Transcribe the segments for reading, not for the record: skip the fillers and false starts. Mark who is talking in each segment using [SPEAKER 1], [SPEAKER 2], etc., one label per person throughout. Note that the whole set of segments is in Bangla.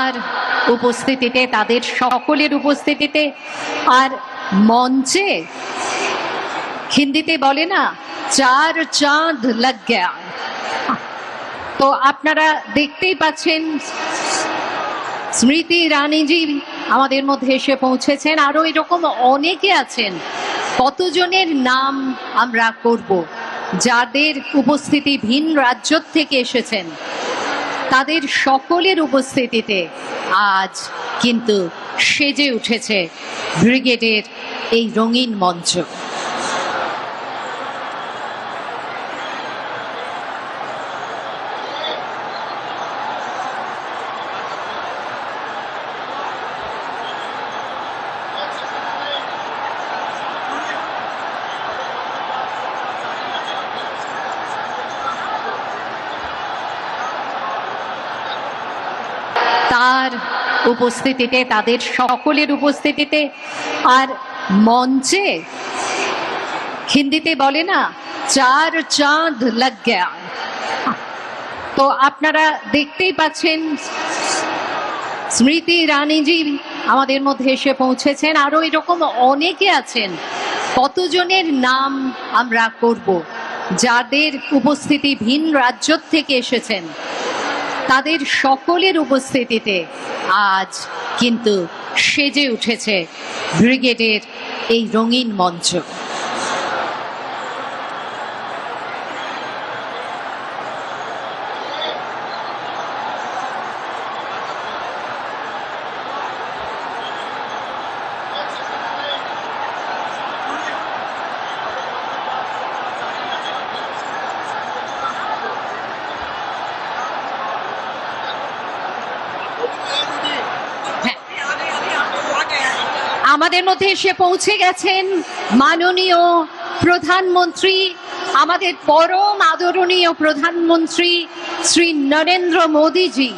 [SPEAKER 1] তার উপস্থিতিতে, তাদের সকলের উপস্থিতিতে আর মঞ্চে হিন্দিতে বলে না চার চাঁদ লাগ গয়া, তো আপনারা দেখতেই পাচ্ছেন স্মৃতি ইরানিজি আমাদের মধ্যে এসে পৌঁছেছেন। আরো এরকম অনেকে আছেন, কতজনের নাম আমরা করব, যাদের উপস্থিতি ভিন রাজ্য থেকে এসেছেন, তাদের সকলের উপস্থিতিতে আজ কিন্তু সেজে উঠেছে ব্রিগেডের এই রঙিন মঞ্চ। তার উপস্থিতিতে, তাদের সকলের উপস্থিতিতে আর মঞ্চে হিন্দিতে বলে না চার চাঁদ লাগ গয়া, তো আপনারা দেখতেই পাচ্ছেন স্মৃতি ইরানিজি আমাদের মধ্যে এসে পৌঁছেছেন। আরো এরকম অনেকে আছেন, কতজনের নাম আমরা করব, যাদের উপস্থিতি ভিন রাজ্য থেকে এসেছেন, তাদের সকলের উপস্থিতিতে আজ কিন্তু সেজে উঠেছে ব্রিগেডের এই রঙিন মঞ্চ। আমাদের মধ্যে এসে পৌঁছে গেছেন মাননীয় প্রধানমন্ত্রী, আমাদের পরম আদরণীয় প্রধানমন্ত্রী শ্রী নরেন্দ্র মোদীজি।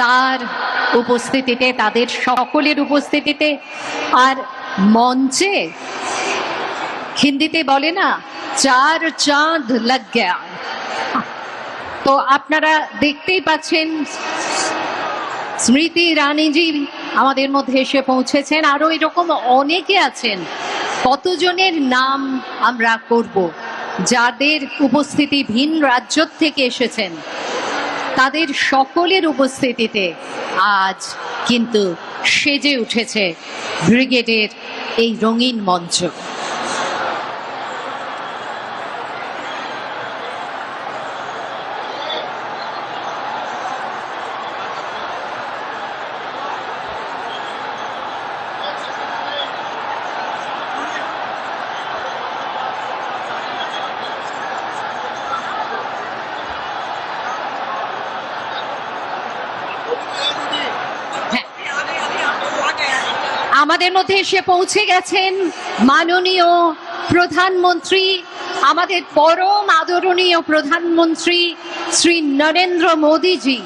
[SPEAKER 1] তার উপস্থিতিতে, তাদের সকলের উপস্থিতিতে আর মঞ্চে হিন্দিতে বলে না চার চাঁদ লাগ গয়া, তো আপনারা দেখতেই পাচ্ছেন স্মৃতি ইরানিজি আমাদের মধ্যে এসে পৌঁছেছেন। আরো এরকম অনেকে আছেন, কতজনের নাম আমরা করব, যাদের উপস্থিতি ভিন রাজ্য থেকে এসেছেন, তাদের সকলের উপস্থিতিতে আজ কিন্তু সেজে উঠেছে ব্রিগেডের এই রঙিন মঞ্চ। আমাদের মধ্যে এসে পৌঁছে গেছেন মাননীয় প্রধানমন্ত্রী, আমাদের পরম আদরণীয় প্রধানমন্ত্রী শ্রী নরেন্দ্র মোদীজি।